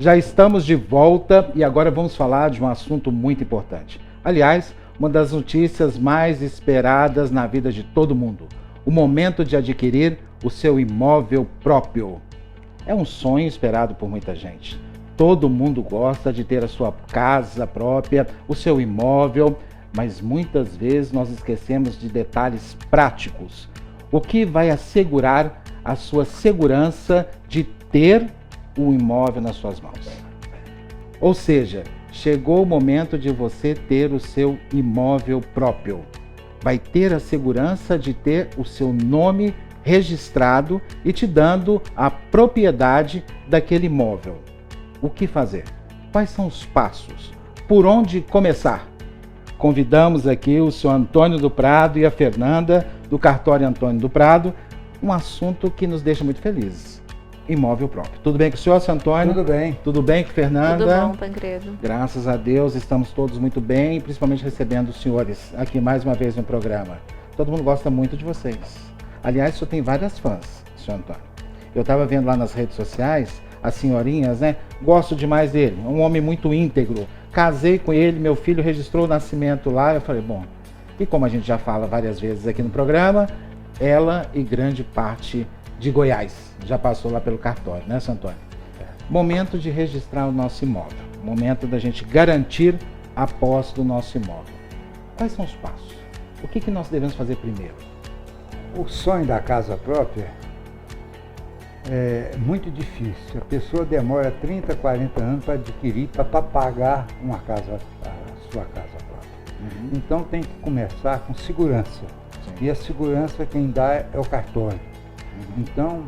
Já estamos de volta e agora vamos falar de um assunto muito importante. Aliás, uma das notícias mais esperadas na vida de todo mundo. O momento de adquirir o seu imóvel próprio. É um sonho esperado por muita gente. Todo mundo gosta de ter a sua casa própria, o seu imóvel, mas muitas vezes nós esquecemos de detalhes práticos. O que vai assegurar a sua segurança de ter o imóvel nas suas mãos. Ou seja, chegou o momento de você ter o seu imóvel próprio. Vai ter a segurança de ter o seu nome registrado e te dando a propriedade daquele imóvel. O que fazer? Quais são os passos? Por onde começar? Convidamos aqui o senhor Antônio do Prado e a Fernanda do cartório Antônio do Prado, um assunto que nos deixa muito felizes. Imóvel próprio. Tudo bem com o senhor, seu Antônio? Tudo bem. Tudo bem com a Fernanda? Tudo bom, Tancredo. Graças a Deus, estamos todos muito bem, principalmente recebendo os senhores aqui mais uma vez no programa. Todo mundo gosta muito de vocês. Aliás, o senhor tem várias fãs, senhor Antônio. Eu estava vendo lá nas redes sociais, as senhorinhas, né? Gosto demais dele, um homem muito íntegro. Casei com ele, meu filho registrou o nascimento lá. Eu falei, bom, e como a gente já fala várias vezes aqui no programa, ela e grande parte de Goiás já passou lá pelo cartório, né, seu Antônio? Momento de registrar o nosso imóvel, momento da gente garantir a posse do nosso imóvel. Quais são os passos? O que nós devemos fazer primeiro? O sonho da casa própria é muito difícil. A pessoa demora 30, 40 anos para adquirir, para pagar uma casa, a sua casa própria. Então tem que começar com segurança. Sim. E a segurança quem dá é o cartório. Então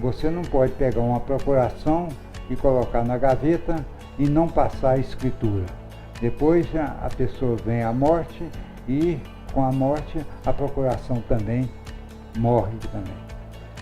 você não pode pegar uma procuração e colocar na gaveta e não passar a escritura. Depois a pessoa vem à morte e com a morte a procuração também morre também.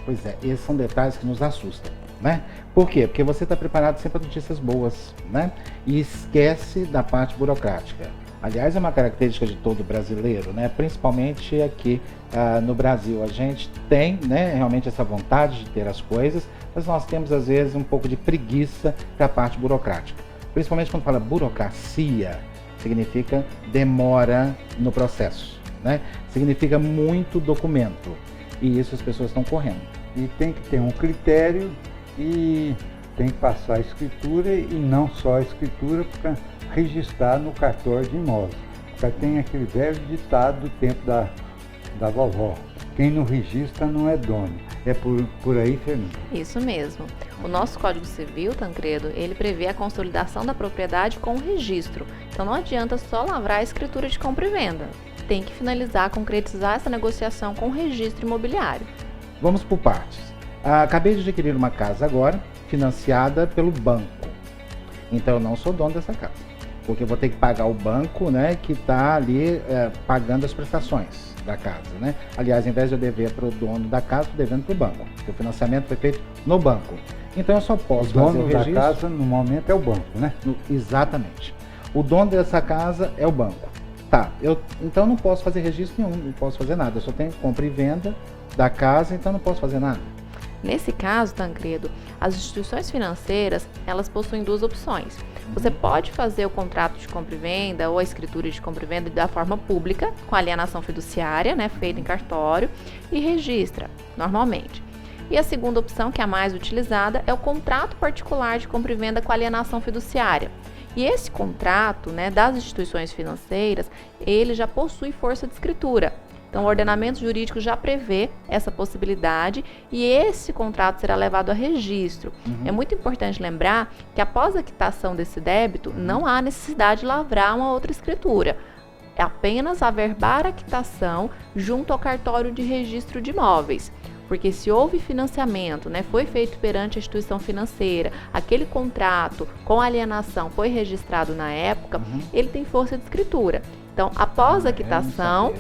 Pois é, esses são detalhes que nos assustam, né? Por quê? Porque você está preparado sempre para notícias boas, né? E esquece da parte burocrática. Aliás, é uma característica de todo brasileiro, né? Principalmente aqui no Brasil. A gente tem, né, realmente essa vontade de ter as coisas, mas nós temos às vezes um pouco de preguiça para a parte burocrática. Principalmente quando fala burocracia, significa demora no processo, né? Significa muito documento. E isso as pessoas estão correndo. E tem que ter um critério e tem que passar a escritura e não só a escritura para registrar no cartório de imóveis. Já tem aquele velho ditado do tempo da vovó. Quem não registra não é dono. É por aí, Fernanda? Isso mesmo. O nosso Código Civil, Tancredo, ele prevê a consolidação da propriedade com o registro. Então não adianta só lavrar a escritura de compra e venda. Tem que finalizar, concretizar essa negociação com o registro imobiliário. Vamos por partes. Acabei de adquirir uma casa agora, financiada pelo banco. Então eu não sou dono dessa casa, porque eu vou ter que pagar o banco, né, que está ali pagando as prestações da casa, né? Aliás, ao invés de eu dever para o dono da casa, estou devendo para o banco, porque o financiamento foi feito no banco. Então eu só posso fazer o registro. O dono da casa, no momento, é o banco, né? Exatamente. O dono dessa casa é o banco. Tá, então não posso fazer registro nenhum, não posso fazer nada. Eu só tenho compra e venda da casa, então não posso fazer nada. Nesse caso, Tancredo, as instituições financeiras, elas possuem duas opções. Você pode fazer o contrato de compra e venda ou a escritura de compra e venda da forma pública, com alienação fiduciária, né, feita em cartório, e registra, normalmente. E a segunda opção, que é a mais utilizada, é o contrato particular de compra e venda com alienação fiduciária. E esse contrato, né, das instituições financeiras, ele já possui força de escritura. Então, o ordenamento jurídico já prevê essa possibilidade e esse contrato será levado a registro. É muito importante lembrar que após a quitação desse débito, não há necessidade de lavrar uma outra escritura. É apenas averbar a quitação junto ao cartório de registro de imóveis. Porque se houve financiamento, né, foi feito perante a instituição financeira, aquele contrato com alienação foi registrado na época, ele tem força de escritura. Então, após a quitação,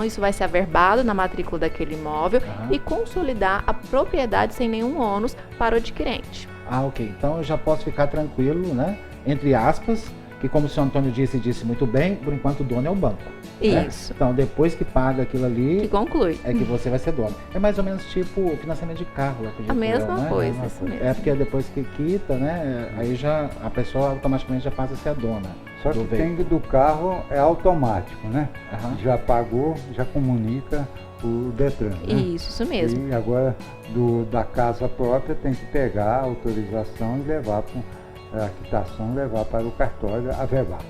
isso vai ser averbado na matrícula daquele imóvel e consolidar a propriedade sem nenhum ônus para o adquirente. Ok. Então eu já posso ficar tranquilo, né? Entre aspas, que, como o senhor Antônio disse muito bem, por enquanto o dono é o banco. Né? Isso. Então, depois que paga aquilo ali, Que conclui. é que você vai ser dono. É mais ou menos tipo financiamento de carro, acredito A mesma eu, né? coisa, isso mesmo. É porque depois que quita, né? Aí já a pessoa automaticamente já passa a ser a dona. Só que do o veículo. do carro é automático, né? Aham. Já pagou, já comunica o Detran, né? Isso mesmo. E agora da casa própria tem que pegar a autorização e levar para a quitação, levar para o cartório avevar.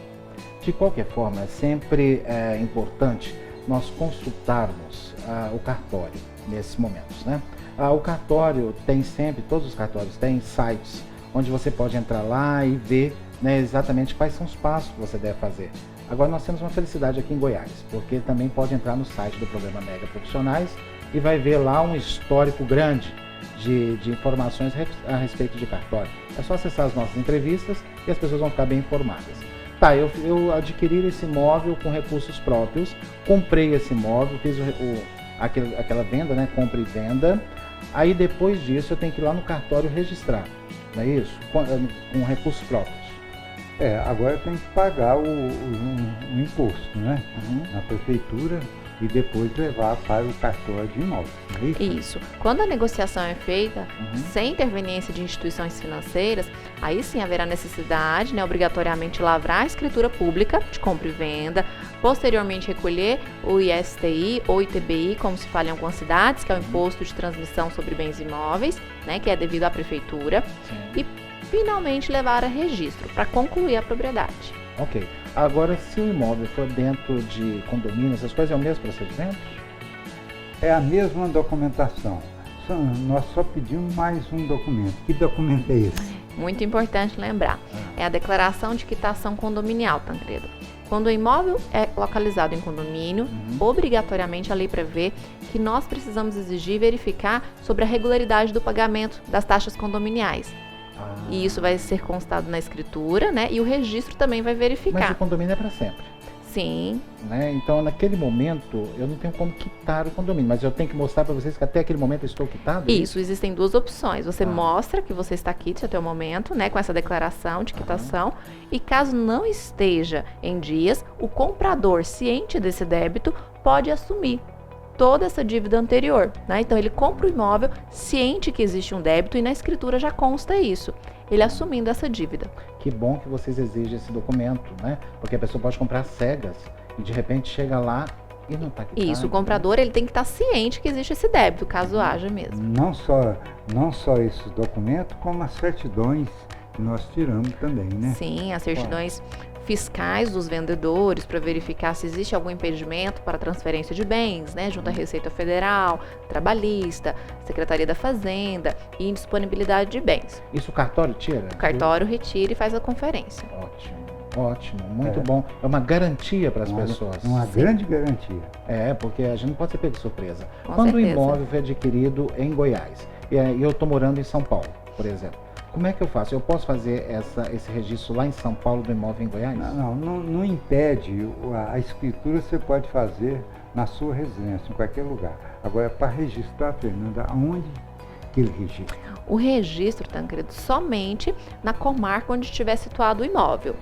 De qualquer forma, é sempre importante nós consultarmos o cartório nesses momentos, né? O cartório tem sempre, todos os cartórios têm sites onde você pode entrar lá e ver, né, exatamente quais são os passos que você deve fazer. Agora nós temos uma felicidade aqui em Goiás, porque também pode entrar no site do programa Mega Profissionais e vai ver lá um histórico grande de informações a respeito de cartório. É só acessar as nossas entrevistas e as pessoas vão ficar bem informadas. Tá, eu adquiri esse imóvel com recursos próprios, comprei esse imóvel, fiz aquela venda, né, compra e venda. Aí depois disso eu tenho que ir lá no cartório registrar, não é isso? Com recursos próprios. Agora tem que pagar o imposto, né? Na prefeitura e depois levar para o cartório de imóveis. Não é isso? Isso. Quando a negociação é feita sem interveniência de instituições financeiras, aí sim haverá necessidade, né, obrigatoriamente lavrar a escritura pública de compra e venda, posteriormente recolher o ISTI ou ITBI, como se fala em algumas cidades, que é o Imposto de Transmissão sobre Bens Imóveis, né, que é devido à prefeitura, e finalmente levar a registro para concluir a propriedade. Ok. Agora, se o imóvel for dentro de condomínio, essas coisas, é o mesmo procedimento? É a mesma documentação. Nós só pedimos mais um documento. Que documento é esse? Muito importante lembrar. É a declaração de quitação condominial, Tancredo. Quando o imóvel é localizado em condomínio, obrigatoriamente a lei prevê que nós precisamos exigir e verificar sobre a regularidade do pagamento das taxas condominiais. E isso vai ser constado na escritura, né? E o registro também vai verificar. Mas o condomínio é para sempre. Sim. Né? Então, naquele momento, eu não tenho como quitar o condomínio, mas eu tenho que mostrar para vocês que até aquele momento eu estou quitado? Isso, existem duas opções. Você mostra que você está quite até o momento, né? Com essa declaração de quitação. E caso não esteja em dias, o comprador, ciente desse débito, pode assumir toda essa dívida anterior, né? Então ele compra o imóvel ciente que existe um débito e na escritura já consta isso, ele assumindo essa dívida. Que bom que vocês exigem esse documento, né? Porque a pessoa pode comprar cegas e de repente chega lá e não está quitado. Isso, o comprador ele tem que estar ciente que existe esse débito, caso haja mesmo. Não só esses documentos, como as certidões que nós tiramos também, né? Sim, as certidões fiscais dos vendedores para verificar se existe algum impedimento para transferência de bens, né, junto à Receita Federal, Trabalhista, Secretaria da Fazenda e indisponibilidade de bens. Isso o cartório tira? O cartório retira e faz a conferência. Ótimo, muito bom. É uma garantia para as pessoas. Uma grande garantia. Porque a gente não pode ser pego de surpresa. Com Quando certeza. o imóvel foi adquirido em Goiás e eu estou morando em São Paulo, por exemplo, como é que eu faço? Eu posso fazer esse registro lá em São Paulo do imóvel em Goiás? Não impede. A escritura você pode fazer na sua residência, em qualquer lugar. Agora, para registrar, Fernanda, aonde que ele registra? O registro, Tancredo, somente na comarca onde estiver situado o imóvel.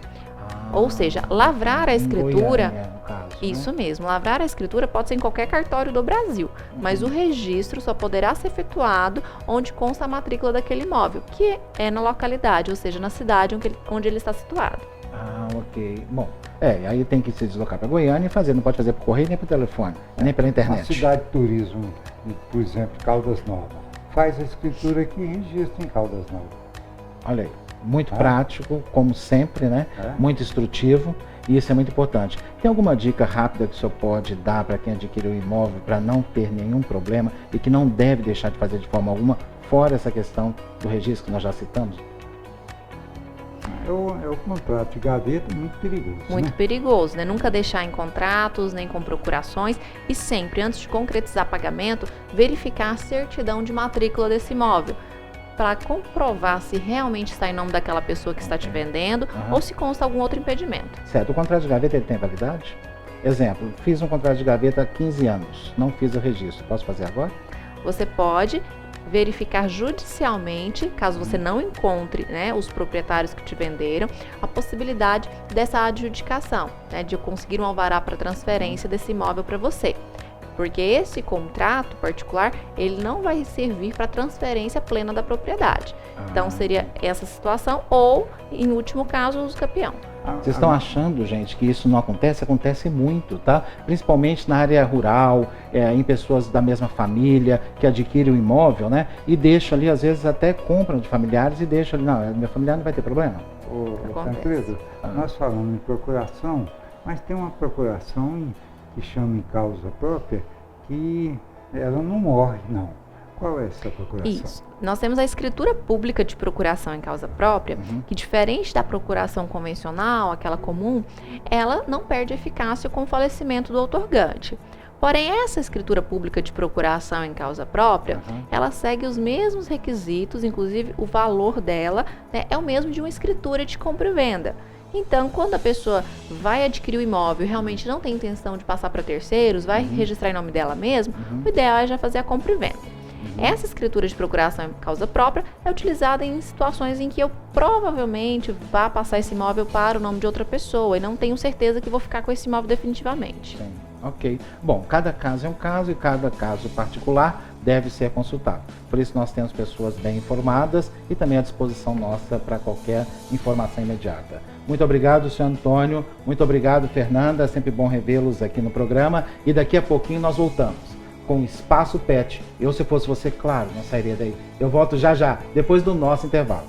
Ou seja, lavrar a escritura, Goiânia, no caso, isso mesmo, lavrar a escritura pode ser em qualquer cartório do Brasil, mas o registro só poderá ser efetuado onde consta a matrícula daquele imóvel, que é na localidade, ou seja, na cidade onde ele está situado. Ok. Bom, aí tem que se deslocar para Goiânia e fazer, não pode fazer por correio nem por telefone, nem pela internet. A cidade de turismo, por exemplo, Caldas Novas, faz a escritura aqui e registra em Caldas Novas. Olha aí. Muito prático, como sempre, né? Muito instrutivo e isso é muito importante. Tem alguma dica rápida que o senhor pode dar para quem adquiriu o imóvel para não ter nenhum problema e que não deve deixar de fazer de forma alguma, fora essa questão do registro que nós já citamos? É o contrato de gaveta muito perigoso. Muito perigoso, né? Nunca deixar em contratos, nem com procurações e sempre, antes de concretizar pagamento, verificar a certidão de matrícula desse imóvel, para comprovar se realmente está em nome daquela pessoa que está te vendendo ou se consta algum outro impedimento. Certo, o contrato de gaveta ele tem validade? Exemplo, fiz um contrato de gaveta há 15 anos, não fiz o registro, posso fazer agora? Você pode verificar judicialmente, caso você não encontre, né, os proprietários que te venderam, a possibilidade dessa adjudicação, né, de conseguir um alvará para transferência desse imóvel para você. Porque esse contrato particular, ele não vai servir para transferência plena da propriedade. Então, seria essa situação ou, em último caso, o uso capião. Vocês estão achando, gente, que isso não acontece? Acontece muito, tá? Principalmente na área rural, em pessoas da mesma família, que adquirem o imóvel, né? E deixam ali, às vezes até compram de familiares e deixam ali, não, minha familiar não vai ter problema. Tancredo, nós falamos em procuração, mas tem uma procuração que chama em causa própria, que ela não morre, não. Qual é essa procuração? Isso. Nós temos a escritura pública de procuração em causa própria, que diferente da procuração convencional, aquela comum, ela não perde eficácia com o falecimento do outorgante. Porém, essa escritura pública de procuração em causa própria, ela segue os mesmos requisitos, inclusive o valor dela, né, é o mesmo de uma escritura de compra e venda. Então, quando a pessoa vai adquirir o imóvel e realmente não tem intenção de passar para terceiros, vai registrar em nome dela mesmo, o ideal é já fazer a compra e venda. Essa escritura de procuração em causa própria é utilizada em situações em que eu provavelmente vá passar esse imóvel para o nome de outra pessoa e não tenho certeza que vou ficar com esse imóvel definitivamente. Sim. Ok. Bom, cada caso é um caso e cada caso particular deve ser consultado. Por isso nós temos pessoas bem informadas e também à disposição nossa para qualquer informação imediata. Muito obrigado, senhor Antônio. Muito obrigado, Fernanda. É sempre bom revê-los aqui no programa. E daqui a pouquinho nós voltamos com o Espaço Pet. Eu, se fosse você, claro, não sairia daí. Eu volto já já, depois do nosso intervalo.